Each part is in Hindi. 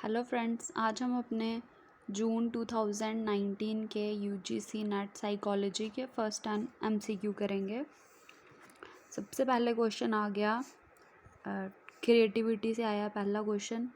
हेलो फ्रेंड्स, आज हम अपने जून 2019 के यूजीसी नेट साइकोलॉजी के फर्स्ट एमसीक्यू करेंगे। सबसे पहले क्वेश्चन आ गया, क्रिएटिविटी से आया पहला क्वेश्चन।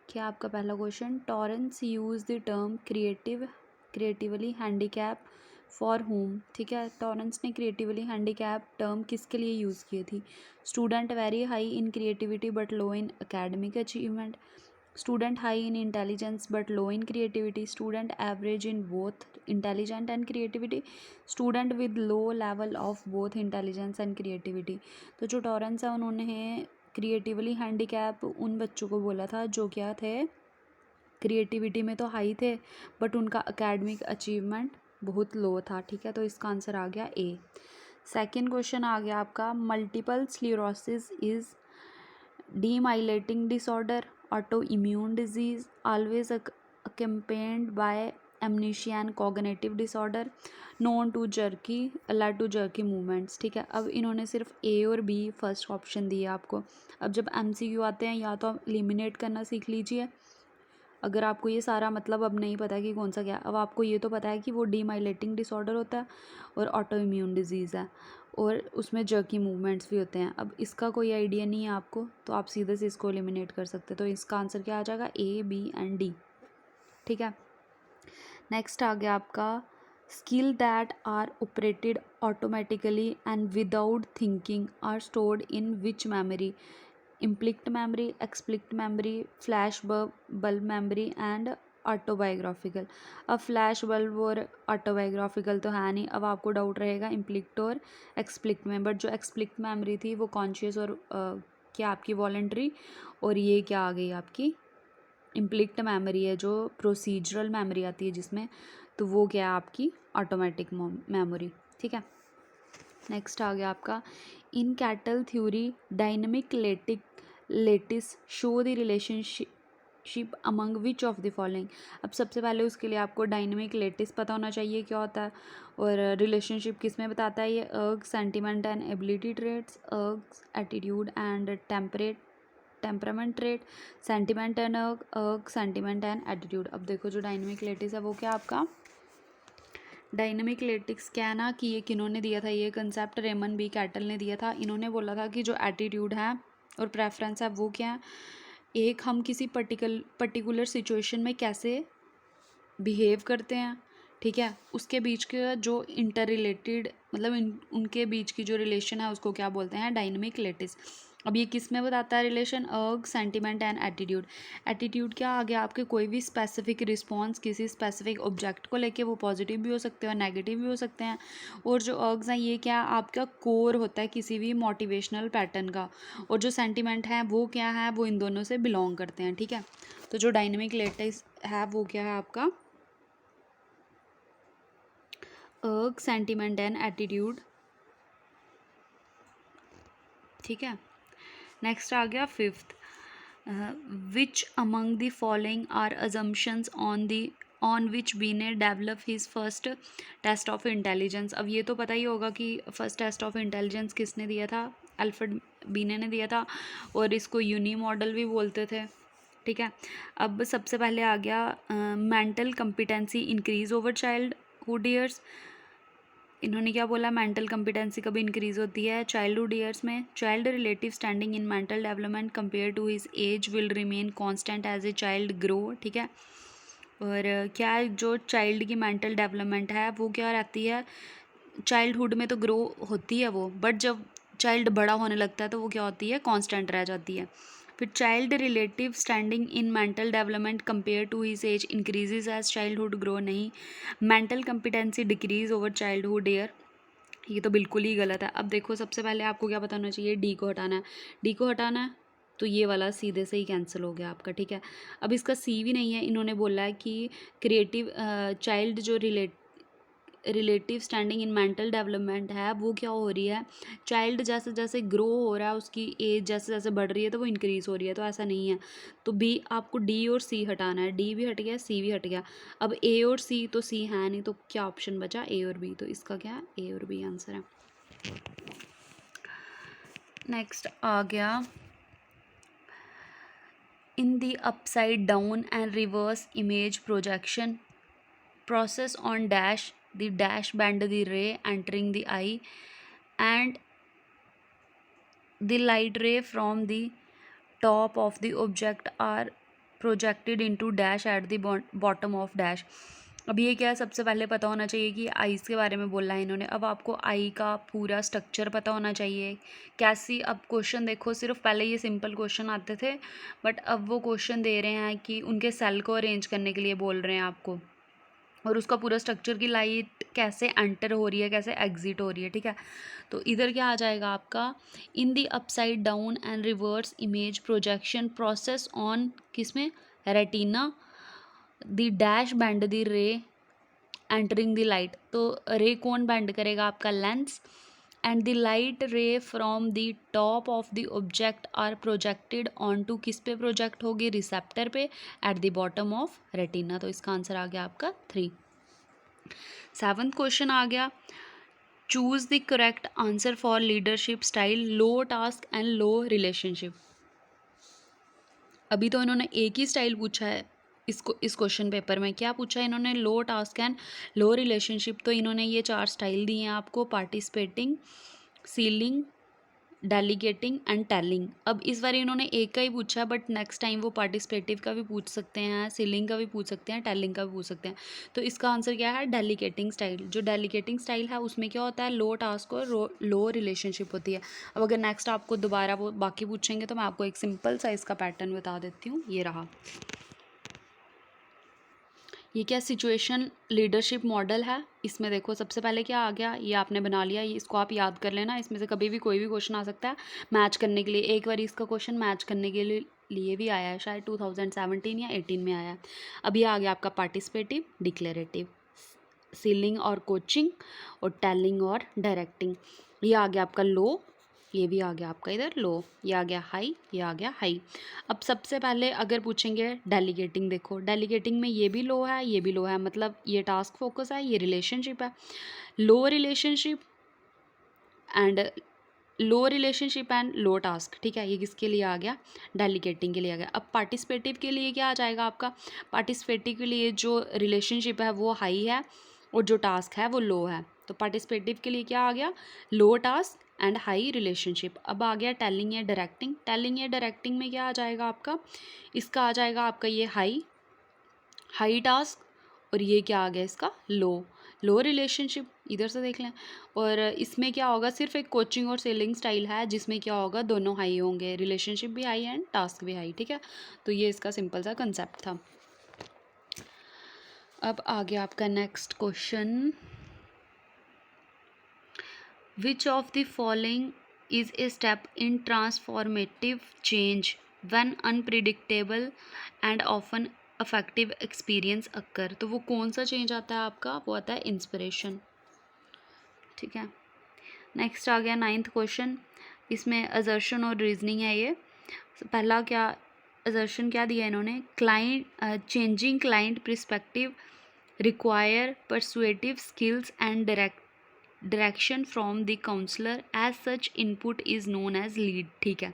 क्या आपका पहला question, Torrens use the term creatively handicap for home. ठीक है, टॉरेंस ने क्रिएटिवली हैंडीकैप टर्म किसके लिए यूज़ की थी? Student very high in creativity but low in academic achievement, student high in intelligence but low in creativity, student average in both intelligent and creativity, student with low level of both intelligence and creativity। तो जो टॉरेंस है उन्होंने क्रिएटिवली हैंडीकैप उन बच्चों को बोला था जो क्या थे, क्रिएटिविटी में तो हाई थे बट उनका एकेडमिक अचीवमेंट बहुत लो था। ठीक है, तो इसका आंसर आ गया ए। सेकेंड क्वेश्चन आ गया आपका, multiple sclerosis is demyelinating disorder, autoimmune disease, always accompanied by amnesia and cognitive disorder, known to jerky led to jerky movements। ठीक है, अब इन्होंने सिर्फ ए और बी फर्स्ट ऑप्शन दिया आपको। अब जब एमसीक्यू आते हैं या तो आप एलिमिनेट करना सीख लीजिए, अगर आपको ये सारा मतलब अब नहीं पता कि कौन सा क्या, अब आपको ये तो पता है कि वो डीमाइलेटिंग डिसऑर्डर होता है और ऑटो इम्यून डिजीज़ है और उसमें जर्की मूवमेंट्स भी होते हैं। अब इसका कोई आइडिया नहीं है आपको, तो आप सीधे से इसको एलिमिनेट कर सकते हैं। तो इसका आंसर क्या आ जाएगा? A, B and D. ठीक है, नेक्स्ट आ गया आपका, skill that are operated automatically and without thinking are stored in which memory? Implicit memory, explicit memory, flash bulb memory and autobiographical. अब फ्लैश बल्ब और ऑटोबायोग्राफिकल तो है नहीं, अब आपको डाउट रहेगा इम्प्लिक्ट और एक्सप्लिक्ट में। बट जो एक्सप्लिक्ट मेमोरी थी वो कॉन्शियस और क्या आपकी वॉलेंट्री, और ये क्या आ गई आपकी इम्प्लिक्ट मेमोरी है, जो प्रोसीजरल मेमोरी आती है जिसमें, तो वो क्या है आपकी ऑटोमेटिक मेमोरी। ठीक है, नेक्स्ट आ गया आपका, in cattle theory dynamic lattice show the relationship among which of the following. अब सबसे पहले उसके लिए आपको डायनेमिक लेटिस पता होना चाहिए क्या होता है, और रिलेशनशिप किस में बताता है ये? अर्ग सेंटिमेंट एंड एबिलिटी ट्रेट्स, अर्ग attitude and temperament trait, sentiment and अर्ग सेंटिमेंट एंड एटीट्यूड। अब देखो जो डायनेमिक लेटिस है वो क्या आपका डायनेमिक लेटिक्स क्या है ना, कि ये किन्होंने दिया था ये कंसेप्ट? रेमन बी कैटल ने दिया था। इन्होंने बोला था कि जो एटीट्यूड है और प्रेफरेंस है वो क्या है, एक हम किसी पर्टिकुलर सिचुएशन में कैसे बिहेव करते हैं, ठीक है, उसके बीच के जो इंटर रिलेटेड मतलब उनके बीच की जो रिलेशन है उसको क्या बोलते हैं? Dynamic lattice. अब ये किस में बताता है रिलेशन? अर्ग सेंटिमेंट एंड एटीट्यूड। एटीट्यूड क्या आ गया आपके? कोई भी स्पेसिफिक रिस्पॉन्स किसी स्पेसिफिक ऑब्जेक्ट को लेके, वो पॉजिटिव भी हो सकते हैं और नेगेटिव भी हो सकते हैं। और जो अर्ग्स हैं ये क्या आपका कोर होता है किसी भी मोटिवेशनल पैटर्न का, और जो सेंटिमेंट है वो क्या है? वो इन दोनों से बिलोंग करते हैं। ठीक है, तो जो डायनेमिक लेटिस है वो क्या है आपका? अर्ग सेंटिमेंट एंड एटीट्यूड। ठीक है, नेक्स्ट आ गया fifth, which among the following are assumptions on which Binet develop his first test of intelligence. अब ये तो पता ही होगा कि फर्स्ट टेस्ट ऑफ इंटेलिजेंस किसने दिया था? अल्फ्रेड बीने ने दिया था, और इसको यूनी मॉडल भी बोलते थे। ठीक है, अब सबसे पहले आ गया mental competency increase over childhood years. इन्होंने क्या बोला? मेंटल कम्पिटेंसी कभी इंक्रीज होती है चाइल्डहुड ईयर्स में। Child relative standing in mental development compare to his age will remain constant as a child grow. ठीक है, और क्या जो चाइल्ड की मेंटल डेवलपमेंट है वो क्या रहती है? चाइल्डहुड में तो ग्रो होती है वो, बट जब चाइल्ड बड़ा होने लगता है तो वो क्या होती है? कांस्टेंट रह जाती है। फिर child relative standing in mental development compare to his age increases as childhood grow, नहीं। Mental competency decrease over childhood year, ये तो बिल्कुल ही गलत है। अब देखो सबसे पहले आपको क्या पता होना चाहिए? डी को हटाना है। डी को हटाना है तो ये वाला सीधे से ही कैंसिल हो गया आपका। ठीक है, अब इसका सी भी नहीं है। इन्होंने बोला है कि क्रिएटिव चाइल्ड जो relative standing in mental development है वो क्या हो रही है? चाइल्ड जैसे जैसे ग्रो हो रहा है, उसकी एज जैसे जैसे बढ़ रही है तो वो इंक्रीज़ हो रही है, तो ऐसा नहीं है। तो बी आपको डी और सी हटाना है। डी भी हट गया, सी भी हट गया। अब ए और सी तो सी है नहीं, तो क्या ऑप्शन बचा? ए और बी। तो इसका क्या है? ए और बी आंसर है। नेक्स्ट आ गया, in the upside down and reverse image projection process on dash, the dash bend the ray entering the eye and the light ray from the top of the object are projected into dash at the bottom of dash. अब ये क्या है, सबसे पहले पता होना चाहिए कि आइज़ के बारे में बोला है इन्होंने। अब आपको आई का पूरा स्ट्रक्चर पता होना चाहिए कैसी। अब क्वेश्चन देखो, सिर्फ पहले ये सिंपल क्वेश्चन आते थे, बट अब वो क्वेश्चन दे रहे हैं कि उनके सेल को अरेंज करने के लिए बोल रहे हैं आपको, और उसका पूरा स्ट्रक्चर की लाइट कैसे एंटर हो रही है, कैसे एग्जिट हो रही है, ठीक है। तो इधर क्या आ जाएगा आपका, in the upside down and reverse image projection process on किसमें, retina, the dash bend the ray entering the light. तो रे कौन बैंड करेगा, आपका lens, and the light ray from the top of the object are projected on to, किस पे प्रोजेक्ट होगी, रिसेप्टर पे at the bottom of retina. तो इसका आंसर आ गया आपका 3। 7th क्वेश्चन आ गया, choose the correct answer for leadership style low task and low relationship. अभी तो इन्होंने एक ही स्टाइल पूछा है इस क्वेश्चन पेपर में। क्या पूछा है इन्होंने, लो टास्क एंड लो रिलेशनशिप। तो इन्होंने ये 4 स्टाइल दिए हैं आपको, participating, ceiling, delegating and telling. अब इस बार इन्होंने एक का ही पूछा है, बट नेक्स्ट टाइम वो पार्टिसिपेटिव का भी पूछ सकते हैं, सीलिंग का भी पूछ सकते हैं, टेलिंग का भी पूछ सकते हैं। तो इसका आंसर क्या है, डेलीगेटिंग स्टाइल। जो डेलीगेटिंग स्टाइल है उसमें क्या होता है, लो टास्क और लो रिलेशनशिप होती है। अब अगर नेक्स्ट आपको दोबारा वो बाकी पूछेंगे तो मैं आपको एक सिंपल सा इसका पैटर्न बता देती हूँ। ये रहा, ये क्या सिचुएशन लीडरशिप मॉडल है। इसमें देखो सबसे पहले क्या आ गया, ये आपने बना लिया, ये इसको आप याद कर लेना। इसमें से कभी भी कोई भी क्वेश्चन आ सकता है मैच करने के लिए। एक बार इसका क्वेश्चन मैच करने के लिए भी आया है, शायद 2017 या 18 में आया है। अब ये आ गया आपका पार्टिसिपेटिव, डिक्लेरेटिव, सीलिंग और कोचिंग, और टेलिंग और डायरेक्टिंग। ये आ गया आपका लो, ये भी आ गया आपका इधर लो, ये आ गया हाई, ये आ गया हाई। अब सबसे पहले अगर पूछेंगे डेलीगेटिंग, देखो डेलीगेटिंग में ये भी लो है, ये भी लो है, मतलब ये टास्क फोकस है, ये रिलेशनशिप है। लो रिलेशनशिप एंड लो टास्क, ठीक है। ये किसके लिए आ गया, डेलीगेटिंग के लिए आ गया। अब पार्टिसिपेटिव के लिए क्या आ जाएगा आपका, पार्टिसिपेटिव के लिए जो रिलेशनशिप है वो हाई है और जो टास्क है वो लो है। तो पार्टिसिपेटिव के लिए क्या आ गया, लो टास्क एंड हाई रिलेशनशिप। अब आ गया टेलिंग या डायरेक्टिंग। टेलिंग या डायरेक्टिंग में क्या आ जाएगा आपका, इसका आ जाएगा आपका ये हाई टास्क, और ये क्या आ गया इसका लो रिलेशनशिप। इधर से देख लें। और इसमें क्या होगा, सिर्फ एक कोचिंग और सेलिंग स्टाइल है जिसमें क्या होगा, दोनों हाई होंगे, रिलेशनशिप भी हाई एंड टास्क भी हाई, ठीक है। तो ये इसका सिंपल सा कंसेप्ट था। अब आ गया आपका next question, Which of the following is a step in transformative change when unpredictable and often affective experience occur? तो वो कौन सा चेंज आता है आपका, वो आता है इंस्पिरेशन, ठीक है। नेक्स्ट आ गया 9th क्वेश्चन, इसमें असर्शन और रीजनिंग है। ये पहला क्या असर्शन क्या दिया इन्होंने, client changing client perspective require persuasive skills and direction from the counsellor as such input is known as lead, ठीक है।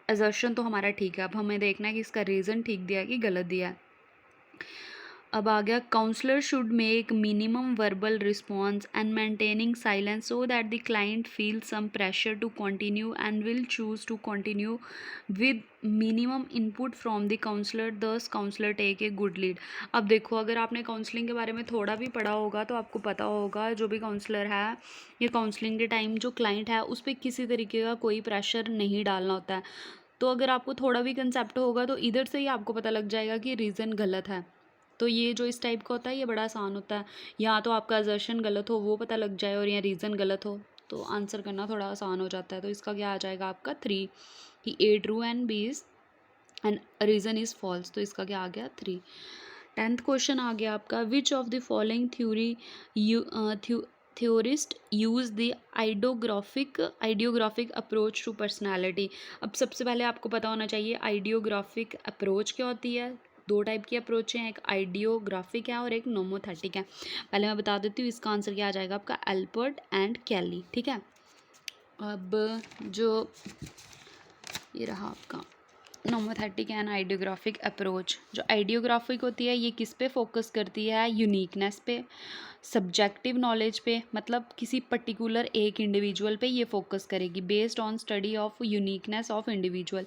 असर्शन तो हमारा ठीक है, अब हमें देखना है कि इसका रीज़न ठीक दिया है कि गलत दिया है। अब आ गया, counsellor should make minimum verbal response and maintaining silence so that the client feel some pressure to continue and will choose to continue with minimum input from the counsellor, thus counsellor take a good lead. अब देखो, अगर आपने काउंसलिंग के बारे में थोड़ा भी पढ़ा होगा तो आपको पता होगा जो भी काउंसलर है, ये काउंसलिंग के टाइम जो क्लाइंट है उस पर किसी तरीके का कोई प्रेशर नहीं डालना होता है। तो अगर आपको थोड़ा भी कंसेप्ट होगा तो इधर से ही आपको पता लग जाएगा कि रीज़न गलत है। तो ये जो इस टाइप का होता है ये बड़ा आसान होता है, या तो आपका असर्शन गलत हो वो पता लग जाए और या रीज़न गलत हो, तो आंसर करना थोड़ा आसान हो जाता है। तो इसका क्या आ जाएगा आपका 3, कि A true and B is and reason is false. तो इसका क्या आ गया 3। 10th क्वेश्चन आ गया आपका, which of the following theorist use the idiographic approach to personality. अब सबसे पहले आपको पता होना चाहिए आइडियोग्राफिक अप्रोच क्या होती है। 2 टाइप की अप्रोच हैं, एक आइडियोग्राफिक है और एक नोमोथेटिक है। पहले मैं बता देती हूँ, इसका आंसर क्या आ जाएगा आपका, एल्पर्ट एंड कैली, ठीक है। अब जो ये रहा आपका नोमोथेटिक एंड आइडियोग्राफिक अप्रोच। जो आइडियोग्राफिक होती है ये किस पे फोकस करती है, यूनिकनेस पे, सब्जेक्टिव नॉलेज पे, मतलब किसी पर्टिकुलर एक इंडिविजुअल पे ये फोकस करेगी, based on study of uniqueness of individual.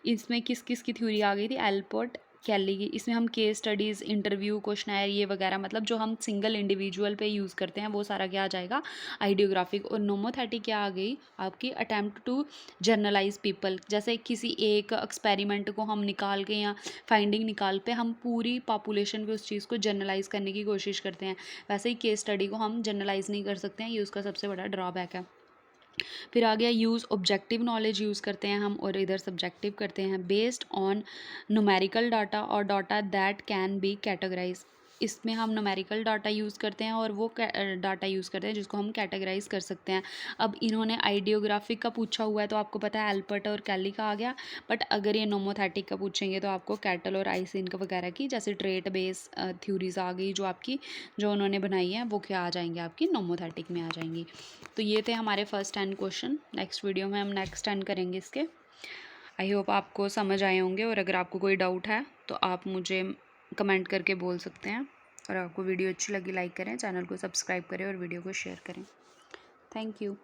इसमें किस किस की थ्योरी आ गई थी, एल्पर्ट कैली की। इसमें हम केस स्टडीज़, इंटरव्यू, क्वेश्चनर ये वगैरह, मतलब जो हम सिंगल इंडिविजुअल पे यूज़ करते हैं वो सारा क्या आ जाएगा, आइडियोग्राफिक। और नोमोथेटिक क्या आ गई आपकी, अटेम्प्ट टू जर्नलाइज पीपल। जैसे किसी एक एक्सपेरिमेंट को हम निकाल के या फाइंडिंग निकाल पे हम पूरी पॉपुलेशन पे उस चीज़ को जर्नलाइज करने की कोशिश करते हैं, वैसे ही केस स्टडी को हम जर्नलाइज नहीं कर सकते हैं, ये उसका सबसे बड़ा ड्रॉबैक है। फिर आ गया यूज़, ऑब्जेक्टिव नॉलेज यूज़ करते हैं हम, और इधर सब्जेक्टिव करते हैं। बेस्ड ऑन न्यूमेरिकल डाटा और data that can be categorize. इसमें हम न्यूमेरिकल डाटा यूज़ करते हैं और वो डाटा यूज़ करते हैं जिसको हम कैटेगराइज कर सकते हैं। अब इन्होंने आइडियोग्राफिक का पूछा हुआ है तो आपको पता है एल्पर्ट और कैली का आ गया, बट अगर ये नोमोथेटिक का पूछेंगे तो आपको कैटल और आइसिन का वगैरह की, जैसे ट्रेट बेस थ्योरीज आ गई जो आपकी, जो उन्होंने बनाई है, वो क्या आ जाएंगे आपकी, नोमोथेटिक में आ जाएंगी। तो ये थे हमारे फर्स्ट 10 क्वेश्चन। नेक्स्ट वीडियो में हम नेक्स्ट 10 करेंगे इसके। आई होप आपको समझ आए होंगे, और अगर आपको कोई डाउट है तो आप मुझे कमेंट करके बोल सकते हैं। और आपको वीडियो अच्छी लगी लाइक करें, चैनल को सब्सक्राइब करें और वीडियो को शेयर करें। Thank you.